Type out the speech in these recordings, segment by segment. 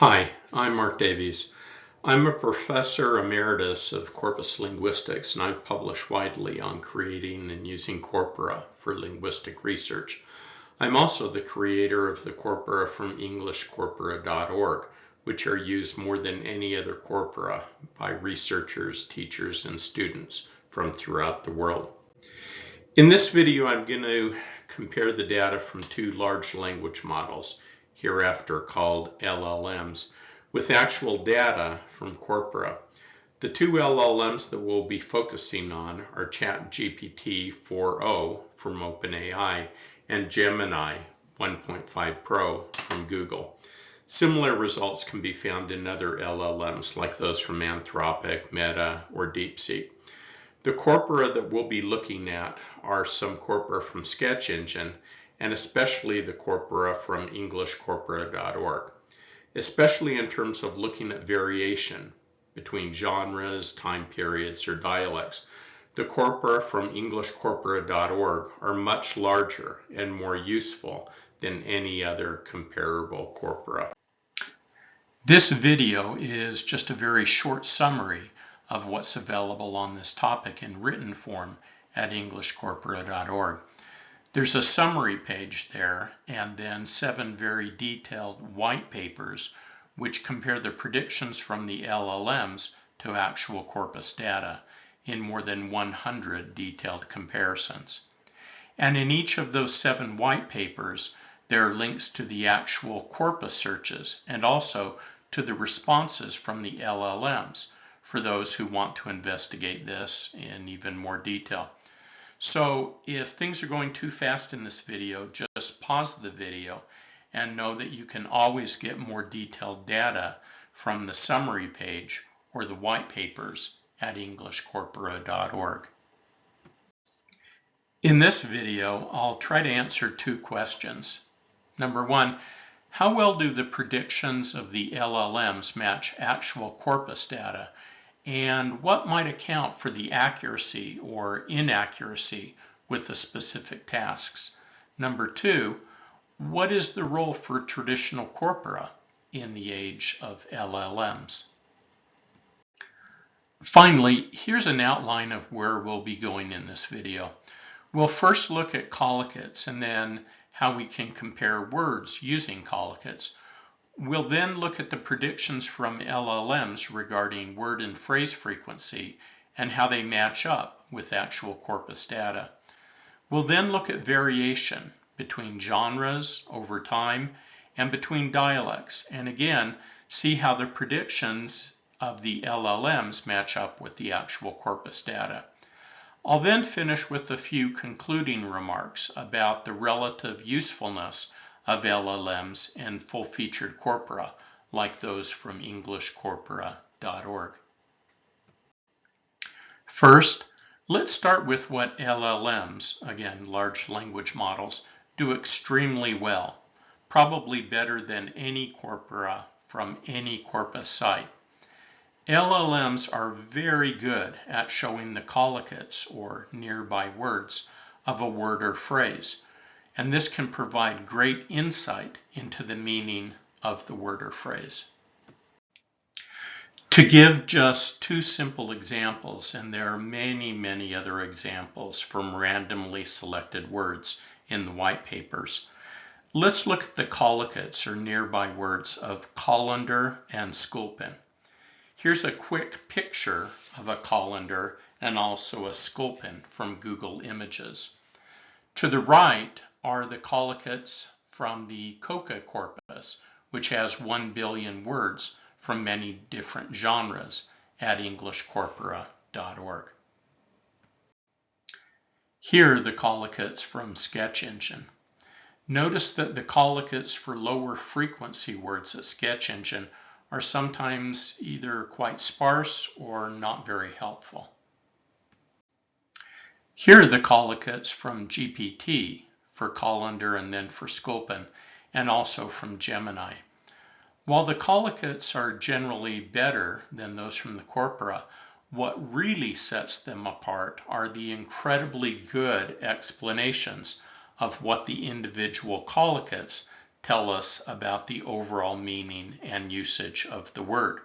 Hi, I'm Mark Davies. I'm a professor emeritus of corpus linguistics, and I've published widely on creating and using corpora for linguistic research. I'm also the creator of the corpora from EnglishCorpora.org, which are used more than any other corpora by researchers, teachers, and students from throughout the world. In this video, I'm going to compare the data from two large language models, hereafter called LLMs, with actual data from corpora. The two LLMs that we'll be focusing on are ChatGPT 4.0 from OpenAI and Gemini 1.5 Pro from Google. Similar results can be found in other LLMs like those from Anthropic, Meta, or DeepSeek. The corpora that we'll be looking at are some corpora from Sketch Engine, and especially the corpora from EnglishCorpora.org, especially in terms of looking at variation between genres, time periods, or dialects. The corpora from EnglishCorpora.org are much larger and more useful than any other comparable corpora. This video is just a very short summary of what's available on this topic in written form at EnglishCorpora.org. There's a summary page there, and then 7 very detailed white papers which compare the predictions from the LLMs to actual corpus data in more than 100 detailed comparisons. And in each of those 7 white papers, there are links to the actual corpus searches and also to the responses from the LLMs for those who want to investigate this in even more detail. So if things are going too fast in this video, just pause the video and know that you can always get more detailed data from the summary page or the white papers at EnglishCorpora.org. In this video, I'll try to answer 2 questions. Number 1, how well do the predictions of the LLMs match actual corpus data? And what might account for the accuracy or inaccuracy with the specific tasks? Number 2, what is the role for traditional corpora in the age of LLMs? Finally, here's an outline of where we'll be going in this video. We'll first look at collocates and then how we can compare words using collocates. We'll then look at the predictions from LLMs regarding word and phrase frequency and how they match up with actual corpus data. We'll then look at variation between genres over time and between dialects, and again, see how the predictions of the LLMs match up with the actual corpus data. I'll then finish with a few concluding remarks about the relative usefulness of LLMs and full-featured corpora, like those from EnglishCorpora.org. First, let's start with what LLMs, again, large language models, do extremely well, probably better than any corpora from any corpus site. LLMs are very good at showing the collocates, or nearby words, of a word or phrase, and this can provide great insight into the meaning of the word or phrase. To give just 2 simple examples, and there are many other examples from randomly selected words in the white papers, let's look at the collocates, or nearby words, of colander and sculpin. Here's a quick picture of a colander and also a sculpin from Google Images. To the right are the collocates from the COCA corpus, which has 1 billion words from many different genres at EnglishCorpora.org. Here are the collocates from Sketch Engine. Notice that the collocates for lower frequency words at Sketch Engine are sometimes either quite sparse or not very helpful. Here are the collocates from GPT for colander and then for sculpin, and also from Gemini. While the collocates are generally better than those from the corpora, what really sets them apart are the incredibly good explanations of what the individual collocates tell us about the overall meaning and usage of the word.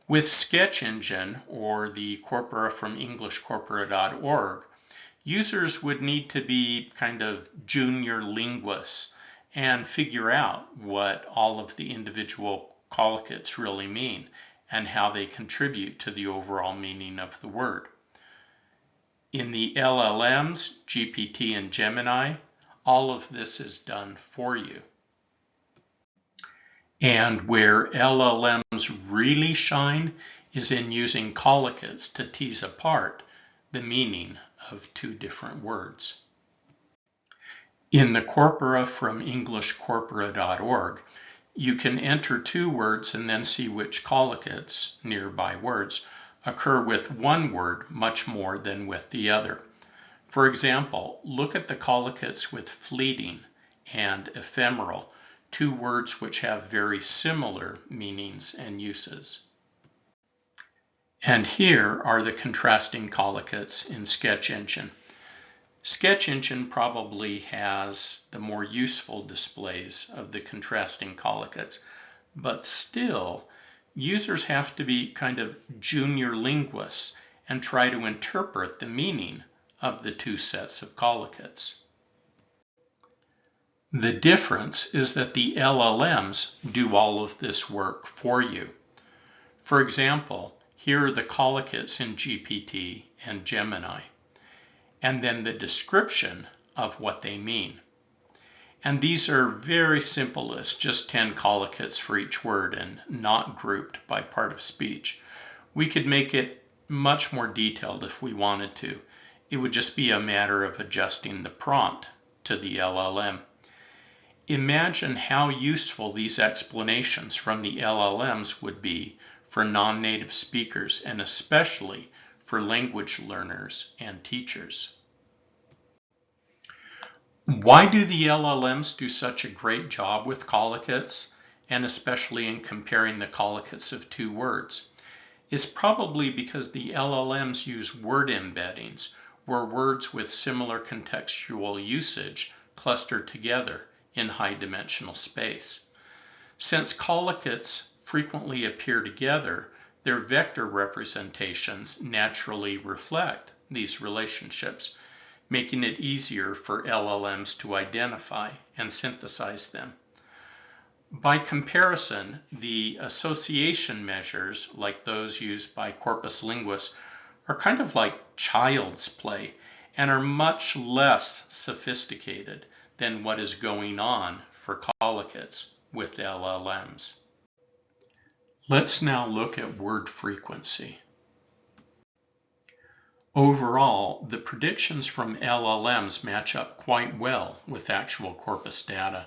With Sketch Engine, or the Corpora from EnglishCorpora.org, users would need to be kind of junior linguists and figure out what all of the individual collocates really mean and how they contribute to the overall meaning of the word. In the LLMs, GPT and Gemini, all of this is done for you. And where LLMs really shine is in using collocates to tease apart the meaning of two different words. In the Corpora from EnglishCorpora.org, you can enter two words and then see which collocates, nearby words, occur with one word much more than with the other. For example, look at the collocates with fleeting and ephemeral, two words which have very similar meanings and uses. And here are the contrasting collocates in Sketch Engine. Sketch Engine probably has the more useful displays of the contrasting collocates, but still, users have to be kind of junior linguists and try to interpret the meaning of the two sets of collocates. The difference is that the LLMs do all of this work for you. For example, here are the collocates in GPT and Gemini, and then the description of what they mean. And these are very simple lists, just 10 collocates for each word and not grouped by part of speech. We could make it much more detailed if we wanted to. It would just be a matter of adjusting the prompt to the LLM. Imagine how useful these explanations from the LLMs would be for non-native speakers and especially for language learners and teachers. Why do the LLMs do such a great job with collocates, and especially in comparing the collocates of two words? It's probably because the LLMs use word embeddings, where words with similar contextual usage cluster together in high-dimensional space. Since collocates frequently appear together, their vector representations naturally reflect these relationships, making it easier for LLMs to identify and synthesize them. By comparison, the association measures, like those used by corpus linguists, are kind of like child's play and are much less sophisticated than what is going on for collocates with LLMs. Let's now look at word frequency. Overall, the predictions from LLMs match up quite well with actual corpus data.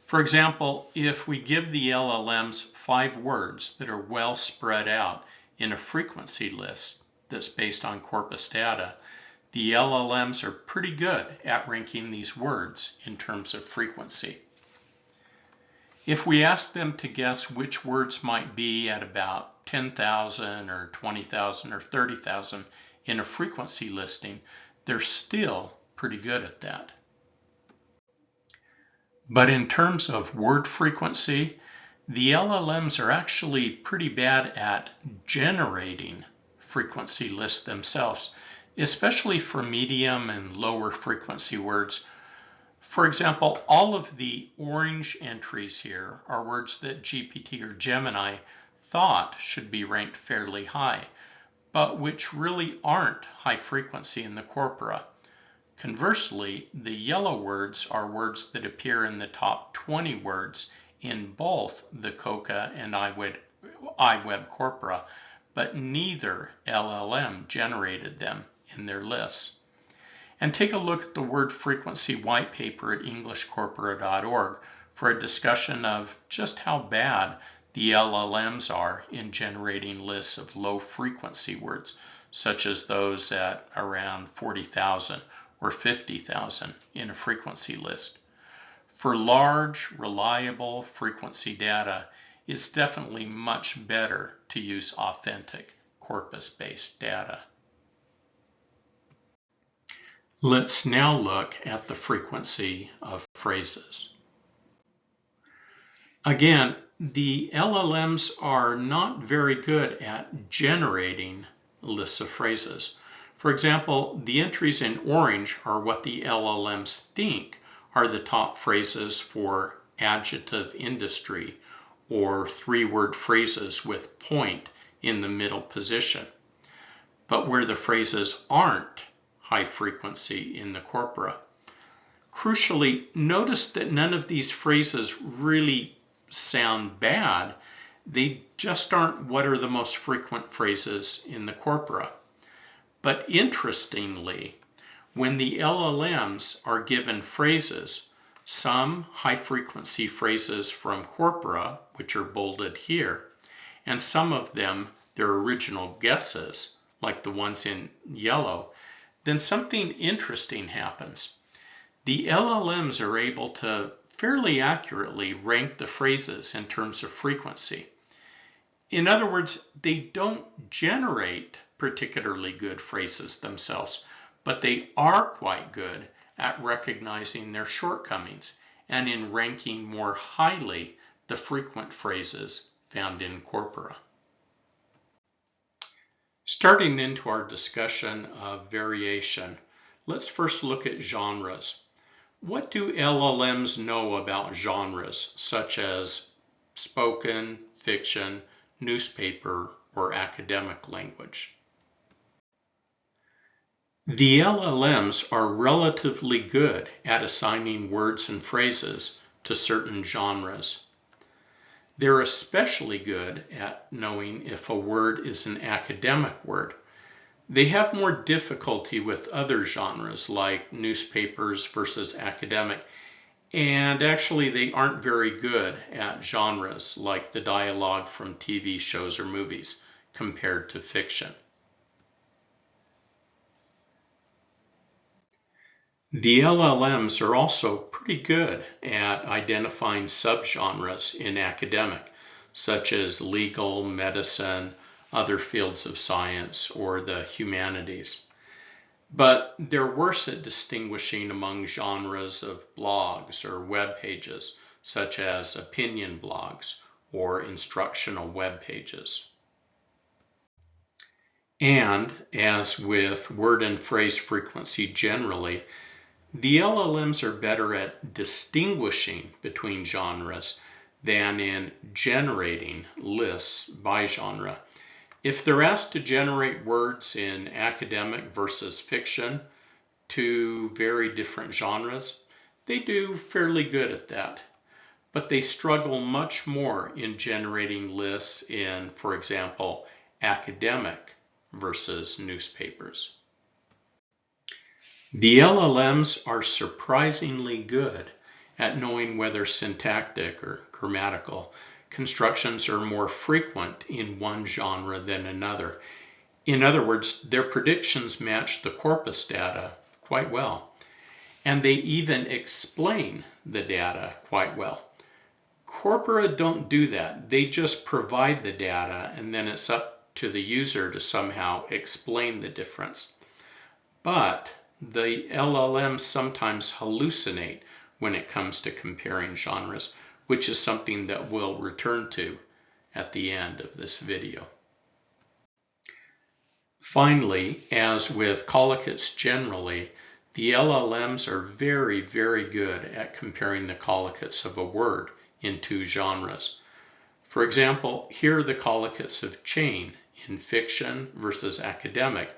For example, if we give the LLMs 5 words that are well spread out in a frequency list that's based on corpus data, the LLMs are pretty good at ranking these words in terms of frequency. If we ask them to guess which words might be at about 10,000 or 20,000 or 30,000 in a frequency listing, they're still pretty good at that. But in terms of word frequency, the LLMs are actually pretty bad at generating frequency lists themselves, especially for medium and lower frequency words. For example, all of the orange entries here are words that GPT or Gemini thought should be ranked fairly high, but which really aren't high frequency in the corpora. Conversely, the yellow words are words that appear in the top 20 words in both the COCA and iWeb corpora, but neither LLM generated them in their lists. And take a look at the word frequency white paper at EnglishCorpora.org for a discussion of just how bad the LLMs are in generating lists of low frequency words, such as those at around 40,000 or 50,000 in a frequency list. For large, reliable frequency data, it's definitely much better to use authentic corpus-based data. Let's now look at the frequency of phrases. Again, the LLMs are not very good at generating lists of phrases. For example, the entries in orange are what the LLMs think are the top phrases for adjective industry or three-word phrases with point in the middle position. But where the phrases aren't high frequency in the corpora. Crucially, notice that none of these phrases really sound bad. They just aren't what are the most frequent phrases in the corpora. But interestingly, when the LLMs are given phrases, some high-frequency phrases from corpora, which are bolded here, and some of them their original guesses, like the ones in yellow, then something interesting happens. The LLMs are able to fairly accurately rank the phrases in terms of frequency. In other words, they don't generate particularly good phrases themselves, but they are quite good at recognizing their shortcomings and in ranking more highly the frequent phrases found in corpora. Starting into our discussion of variation, let's first look at genres. What do LLMs know about genres such as spoken, fiction, newspaper, or academic language? The LLMs are relatively good at assigning words and phrases to certain genres. They're especially good at knowing if a word is an academic word. They have more difficulty with other genres like newspapers versus academic, and actually they aren't very good at genres like the dialogue from TV shows or movies compared to fiction. The LLMs are also pretty good at identifying subgenres in academic, such as legal, medicine, other fields of science, or the humanities. But they're worse at distinguishing among genres of blogs or web pages, such as opinion blogs or instructional web pages. And as with word and phrase frequency generally, the LLMs are better at distinguishing between genres than in generating lists by genre. If they're asked to generate words in academic versus fiction, two very different genres, they do fairly good at that. But they struggle much more in generating lists in, for example, academic versus newspapers. The LLMs are surprisingly good at knowing whether syntactic or grammatical constructions are more frequent in one genre than another. In other words, their predictions match the corpus data quite well, and they even explain the data quite well. Corpora don't do that. They just provide the data, and then it's up to the user to somehow explain the difference. But the LLMs sometimes hallucinate when it comes to comparing genres, which is something that we'll return to at the end of this video. Finally, as with collocates generally, the LLMs are very, very good at comparing the collocates of a word in two genres. For example, here are the collocates of chain in fiction versus academic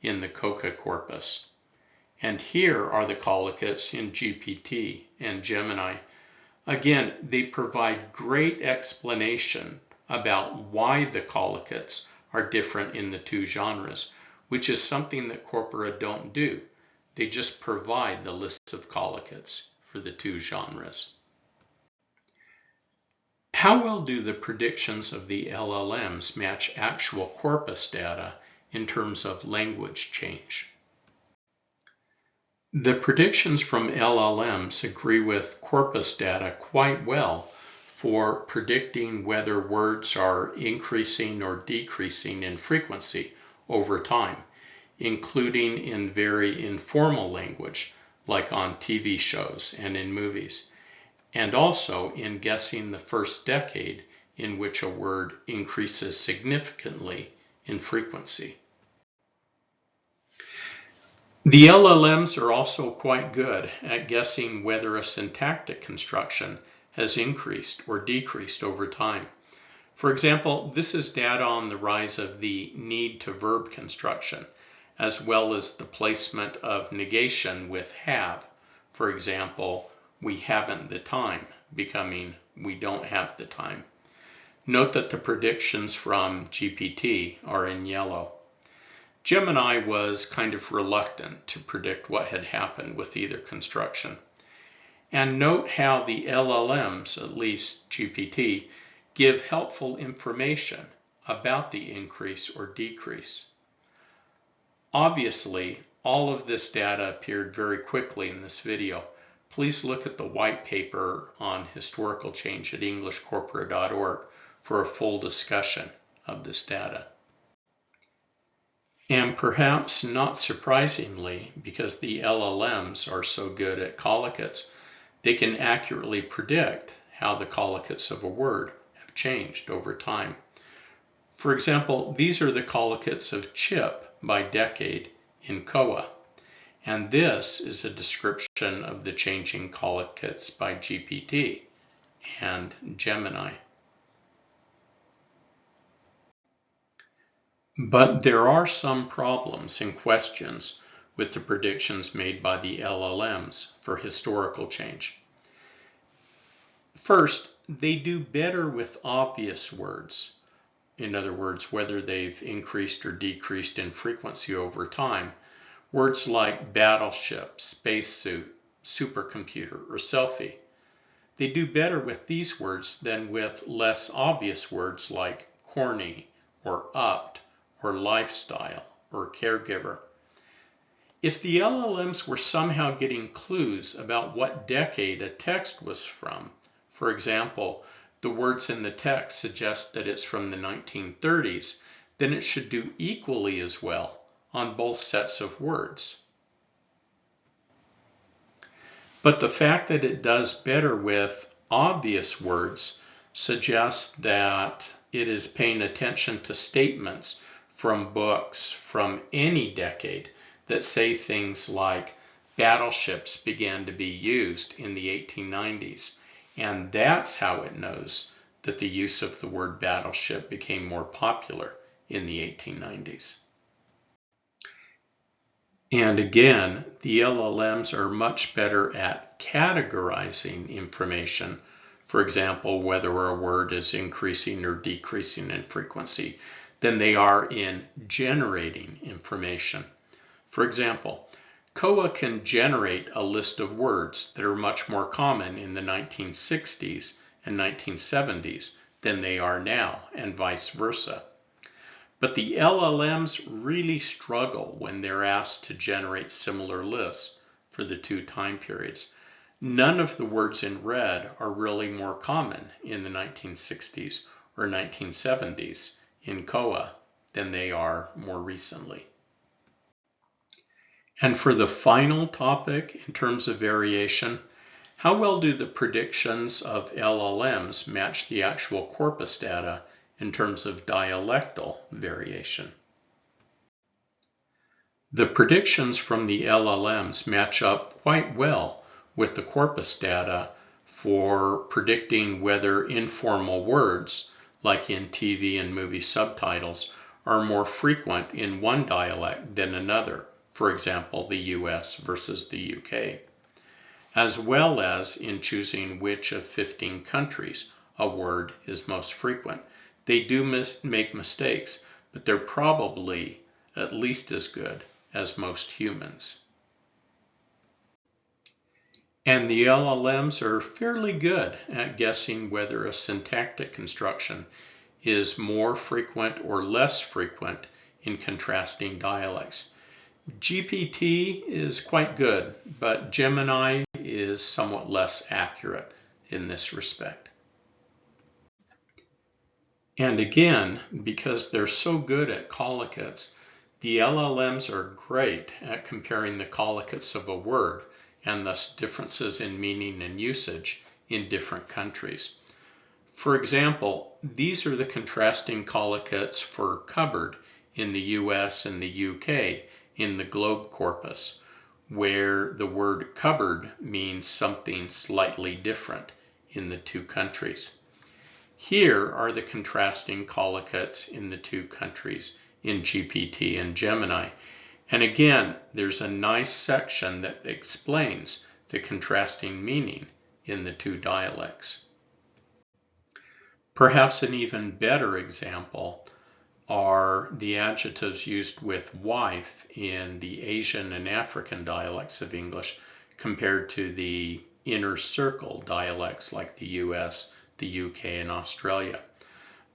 in the COCA corpus. And here are the collocates in GPT and Gemini. Again, they provide great explanation about why the collocates are different in the two genres, which is something that corpora don't do. They just provide the lists of collocates for the two genres. How well do the predictions of the LLMs match actual corpus data in terms of language change? The predictions from LLMs agree with corpus data quite well for predicting whether words are increasing or decreasing in frequency over time, including in very informal language, like on TV shows and in movies. and also in guessing the first decade in which a word increases significantly in frequency. The LLMs are also quite good at guessing whether a syntactic construction has increased or decreased over time. For example, this is data on the rise of the need-to-verb construction, as well as the placement of negation with have. For example, we haven't the time, becoming we don't have the time. Note that the predictions from GPT are in yellow. Gemini was kind of reluctant to predict what had happened with either construction. And note how the LLMs, at least GPT, give helpful information about the increase or decrease. Obviously, all of this data appeared very quickly in this video. Please look at the white paper on historical change at englishcorpora.org for a full discussion of this data. And perhaps not surprisingly, because the LLMs are so good at collocates, they can accurately predict how the collocates of a word have changed over time. For example, these are the collocates of chip by decade in COA, and this is a description of the changing collocates by GPT and Gemini. But there are some problems and questions with the predictions made by the LLMs for historical change. First, they do better with obvious words. In other words, whether they've increased or decreased in frequency over time. Words like battleship, spacesuit, supercomputer, or selfie. They do better with these words than with less obvious words like corny, or upped, or lifestyle, or caregiver. If the LLMs were somehow getting clues about what decade a text was from, for example, the words in the text suggest that it's from the 1930s, then it should do equally as well on both sets of words. But the fact that it does better with obvious words suggests that it is paying attention to statements from books from any decade that say things like battleships began to be used in the 1890s, and that's how it knows that the use of the word battleship became more popular in the 1890s. And again, the LLMs are much better at categorizing information, for example, whether a word is increasing or decreasing in frequency, than they are in generating information. For example, COA can generate a list of words that are much more common in the 1960s and 1970s than they are now, and vice versa. But the LLMs really struggle when they're asked to generate similar lists for the two time periods. None of the words in red are really more common in the 1960s or 1970s in COA than they are more recently. And for the final topic in terms of variation, how well do the predictions of LLMs match the actual corpus data in terms of dialectal variation? The predictions from the LLMs match up quite well with the corpus data for predicting whether informal words, like in TV and movie subtitles, are more frequent in one dialect than another, for example, the US versus the UK, as well as in choosing which of 15 countries a word is most frequent. They do make mistakes, but they're probably at least as good as most humans. And the LLMs are fairly good at guessing whether a syntactic construction is more frequent or less frequent in contrasting dialects. GPT is quite good, but Gemini is somewhat less accurate in this respect. And again, because they're so good at collocates, the LLMs are great at comparing the collocates of a word and thus differences in meaning and usage in different countries. For example, these are the contrasting collocates for cupboard in the US and the UK in the globe corpus, where the word cupboard means something slightly different in the two countries. Here are the contrasting collocates in the two countries in GPT and Gemini. And again, there's a nice section that explains the contrasting meaning in the two dialects. Perhaps an even better example are the adjectives used with wife in the Asian and African dialects of English compared to the inner circle dialects like the US, the UK, and Australia.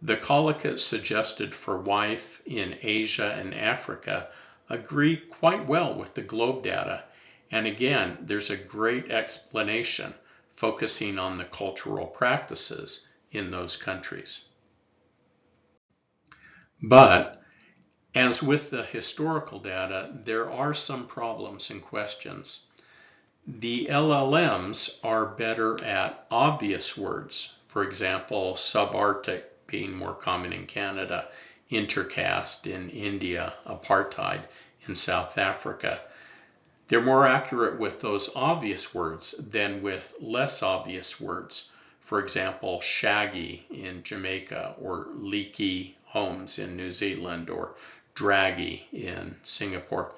The collocates suggested for wife in Asia and Africa agree quite well with the globe data, and again, there's a great explanation focusing on the cultural practices in those countries. But, as with the historical data, there are some problems and questions. The LLMs are better at obvious words, for example, subarctic being more common in Canada, intercaste in India, apartheid in South Africa. They're more accurate with those obvious words than with less obvious words. For example, shaggy in Jamaica, or leaky homes in New Zealand, or draggy in Singapore.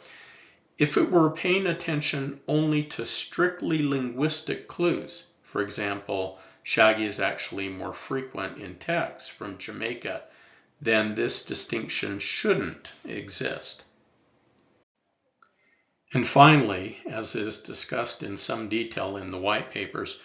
If it were paying attention only to strictly linguistic clues, for example, shaggy is actually more frequent in text from Jamaica, then this distinction shouldn't exist. And finally, as is discussed in some detail in the white papers,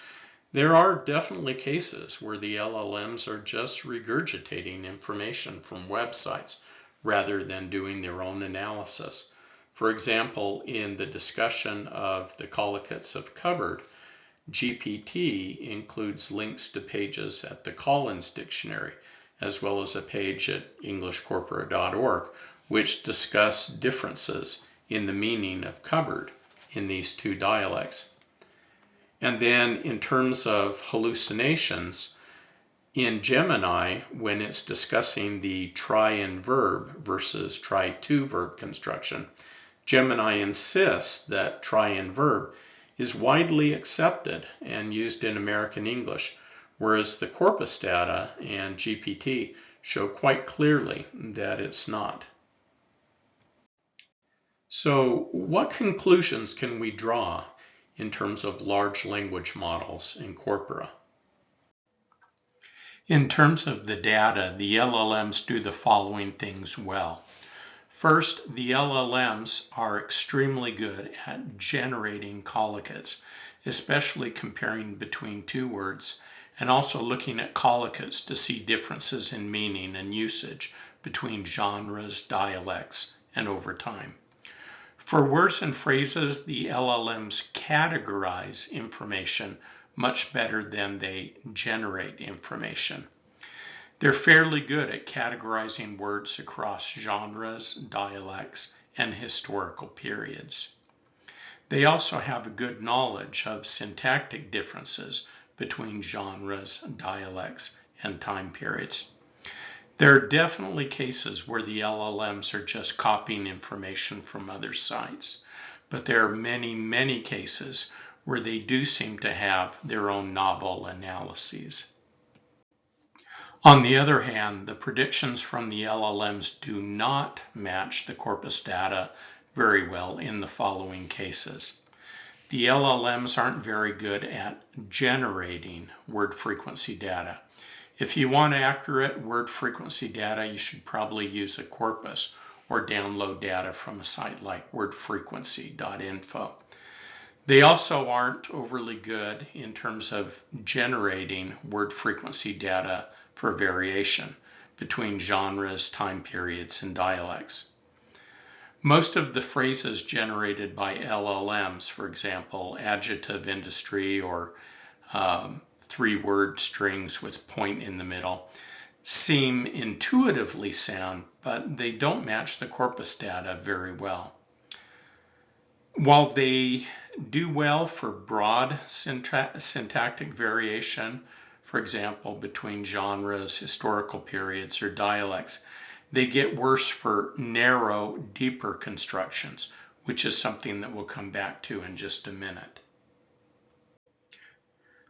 there are definitely cases where the LLMs are just regurgitating information from websites rather than doing their own analysis. For example, in the discussion of the collocates of cupboard, GPT includes links to pages at the Collins Dictionary, as well as a page at englishcorpora.org, which discuss differences in the meaning of cupboard in these two dialects. And then in terms of hallucinations, in Gemini, when it's discussing the try-in verb versus try-to verb construction, Gemini insists that try-in verb is widely accepted and used in American English, whereas the corpus data and GPT show quite clearly that it's not. So, what conclusions can we draw in terms of large language models in corpora? In terms of the data, the LLMs do the following things well. First, the LLMs are extremely good at generating collocates, especially comparing between two words, and also looking at collocates to see differences in meaning and usage between genres, dialects, and over time. For words and phrases, the LLMs categorize information much better than they generate information. They're fairly good at categorizing words across genres, dialects, and historical periods. They also have a good knowledge of syntactic differences between genres, dialects, and time periods. There are definitely cases where the LLMs are just copying information from other sites, but there are many, many cases where they do seem to have their own novel analyses. On the other hand, the predictions from the LLMs do not match the corpus data very well in the following cases. The LLMs aren't very good at generating word frequency data. If you want accurate word frequency data, you should probably use a corpus or download data from a site like wordfrequency.info. They also aren't overly good in terms of generating word frequency data for variation between genres, time periods, and dialects. Most of the phrases generated by LLMs, for example, adjective industry or three-word strings with point in the middle, seem intuitively sound, but they don't match the corpus data very well. While they do well for broad syntactic variation, for example, between genres, historical periods, or dialects. They get worse for narrow, deeper constructions, which is something that we'll come back to in just a minute.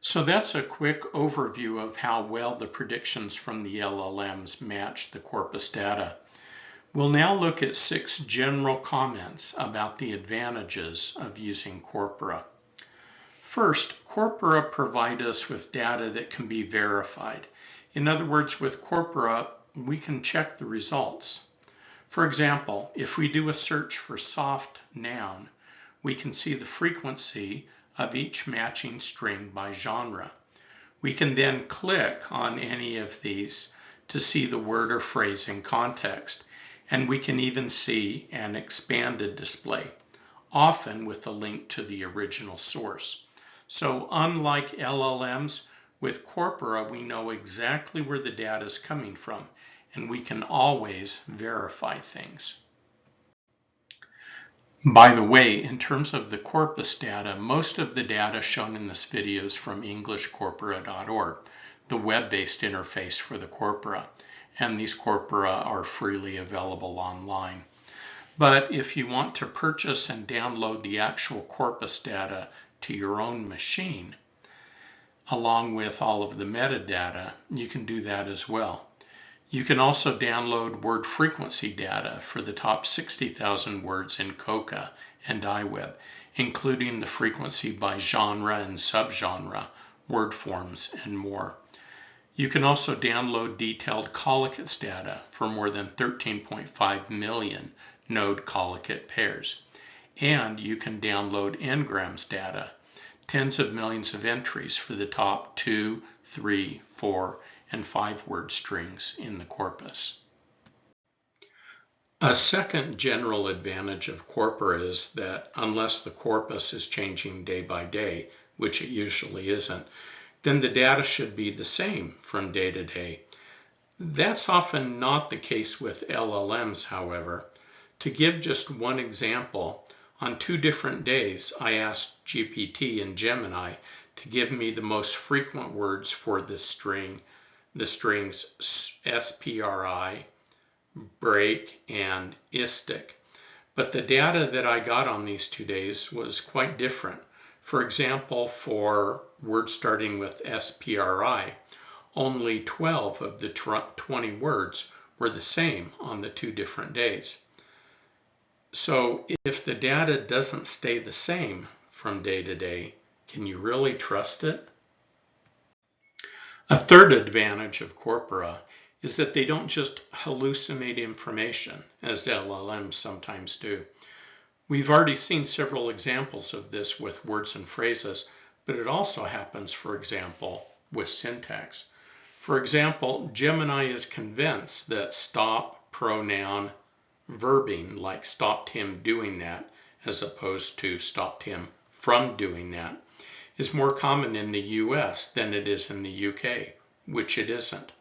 So that's a quick overview of how well the predictions from the LLMs match the corpus data. We'll now look at 6 general comments about the advantages of using corpora. First, corpora provide us with data that can be verified. In other words, with corpora, we can check the results. For example, if we do a search for soft noun, we can see the frequency of each matching string by genre. We can then click on any of these to see the word or phrase in context, and we can even see an expanded display, often with a link to the original source. So unlike LLMs, with corpora we know exactly where the data is coming from, and we can always verify things. By the way, in terms of the corpus data, most of the data shown in this video is from englishcorpora.org, the web-based interface for the corpora, and these corpora are freely available online. But if you want to purchase and download the actual corpus data to your own machine, along with all of the metadata, you can do that as well. You can also download word frequency data for the top 60,000 words in COCA and iWeb, including the frequency by genre and subgenre, word forms, and more. You can also download detailed Collocates data for more than 13.5 million node collocate pairs. And you can download n-grams data, tens of millions of entries for the top 2, 3, 4, and 5 word strings in the corpus. A second general advantage of corpora is that unless the corpus is changing day by day, which it usually isn't, then the data should be the same from day to day. That's often not the case with LLMs, however. To give just one example, on 2 different days I asked GPT and Gemini to give me the most frequent words for the strings SPRI, break, and istic. But the data that I got on these 2 days was quite different. For example, for words starting with SPRI, only 12 of the 20 words were the same on the 2 different days. So if the data doesn't stay the same from day to day, can you really trust it? A third advantage of corpora is that they don't just hallucinate information, as LLMs sometimes do. We've already seen several examples of this with words and phrases, but it also happens, for example, with syntax. For example, Gemini is convinced that stop pronoun verbing, like stopped him doing that, as opposed to stopped him from doing that, is more common in the US than it is in the UK, which it isn't.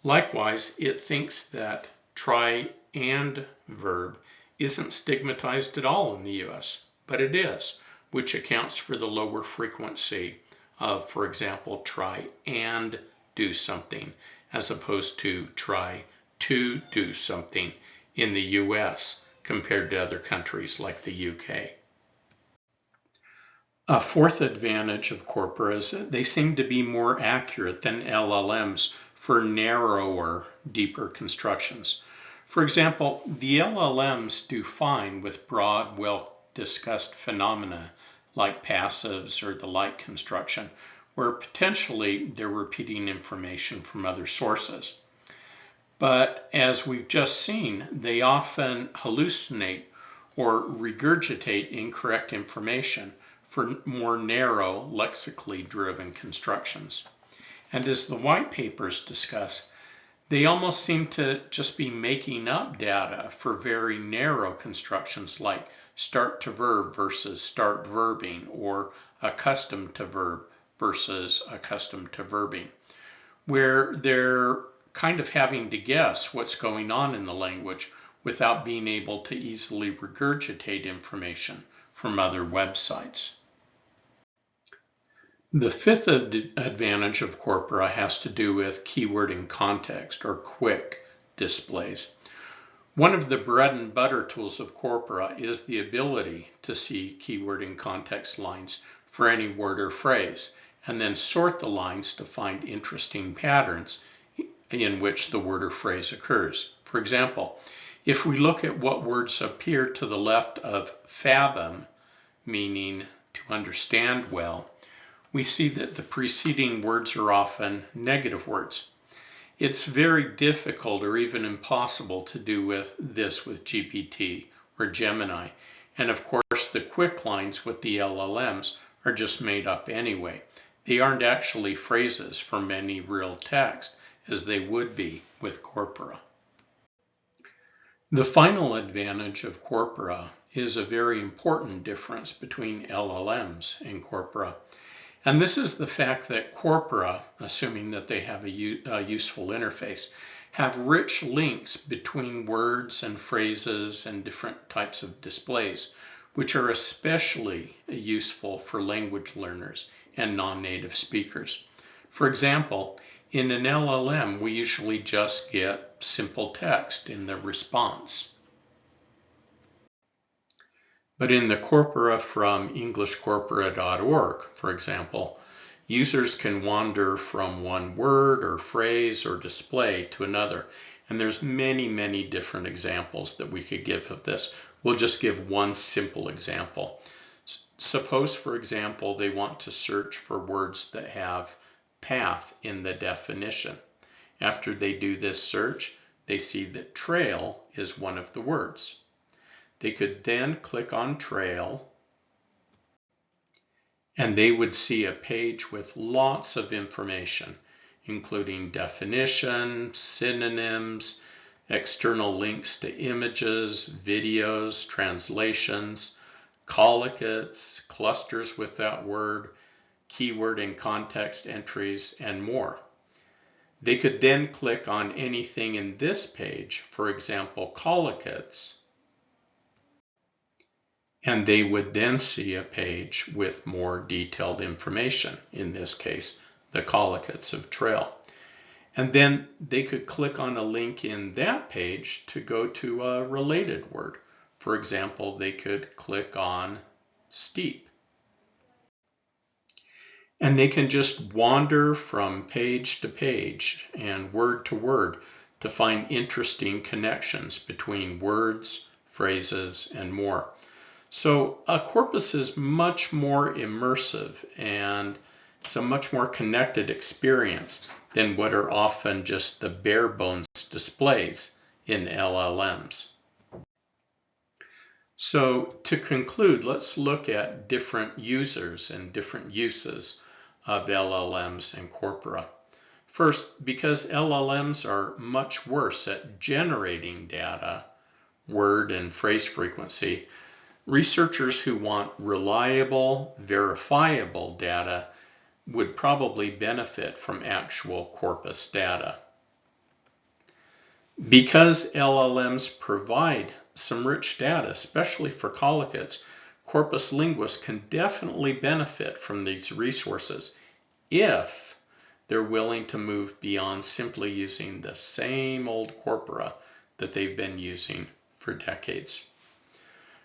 Likewise, it thinks that try and verb isn't stigmatized at all in the US, but it is, which accounts for the lower frequency of, for example, try and do something, as opposed to try to do something in the US compared to other countries like the UK. A fourth advantage of corpora is that they seem to be more accurate than LLMs for narrower, deeper constructions. For example, the LLMs do fine with broad, well-discussed phenomena like passives or the like construction, where potentially they're repeating information from other sources. But as we've just seen, they often hallucinate or regurgitate incorrect information for more narrow, lexically driven constructions. And as the white papers discuss, they almost seem to just be making up data for very narrow constructions like start to verb versus start verbing, or accustomed to verb versus accustomed to verbing, where they're kind of having to guess what's going on in the language without being able to easily regurgitate information from other websites. The fifth advantage of Corpora has to do with keyword in context, or quick displays. One of the bread and butter tools of Corpora is the ability to see keyword in context lines for any word or phrase, and then sort the lines to find interesting patterns in which the word or phrase occurs. For example, if we look at what words appear to the left of fathom, meaning to understand well, we see that the preceding words are often negative words. It's very difficult or even impossible to do this with GPT or Gemini. And of course, the quick lines with the LLMs are just made up anyway. They aren't actually phrases from any real text, as they would be with Corpora. The final advantage of Corpora is a very important difference between LLMs and Corpora. And this is the fact that Corpora, assuming that they have a useful interface, have rich links between words and phrases and different types of displays, which are especially useful for language learners and non-native speakers. For example, in an LLM, we usually just get simple text in the response. But in the Corpora from EnglishCorpora.org, for example, users can wander from one word or phrase or display to another. And there's many, many different examples that we could give of this. We'll just give one simple example. Suppose, for example, they want to search for words that have path in the definition. After they do this search, they see that trail is one of the words. They could then click on trail, and they would see a page with lots of information, including definition, synonyms, external links to images, videos, translations, collocates, clusters with that word, keyword and context entries, and more. They could then click on anything in this page, for example, collocates, and they would then see a page with more detailed information, in this case, the collocates of trail. And then they could click on a link in that page to go to a related word. For example, they could click on steep. And they can just wander from page to page and word to word to find interesting connections between words, phrases, and more. So a corpus is much more immersive, and it's a much more connected experience than what are often just the bare bones displays in LLMs. So to conclude, let's look at different users and different uses of LLMs and Corpora. First, because LLMs are much worse at generating data, word and phrase frequency, researchers who want reliable, verifiable data would probably benefit from actual corpus data. Because LLMs provide some rich data, especially for collocates, corpus linguists can definitely benefit from these resources if they're willing to move beyond simply using the same old corpora that they've been using for decades.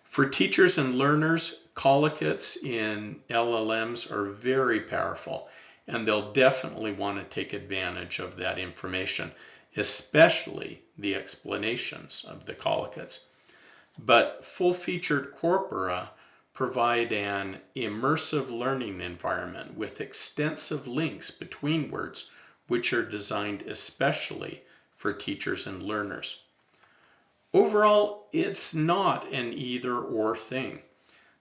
For teachers and learners, collocates in LLMs are very powerful, and they'll definitely want to take advantage of that information, especially the explanations of the collocates. But full-featured corpora provide an immersive learning environment with extensive links between words, which are designed especially for teachers and learners. Overall, it's not an either-or thing.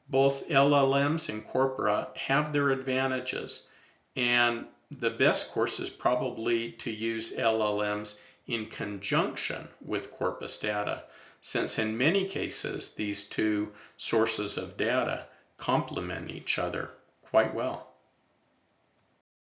Both LLMs and Corpora have their advantages, and the best course is probably to use LLMs in conjunction with corpus data, since in many cases these two sources of data complement each other quite well.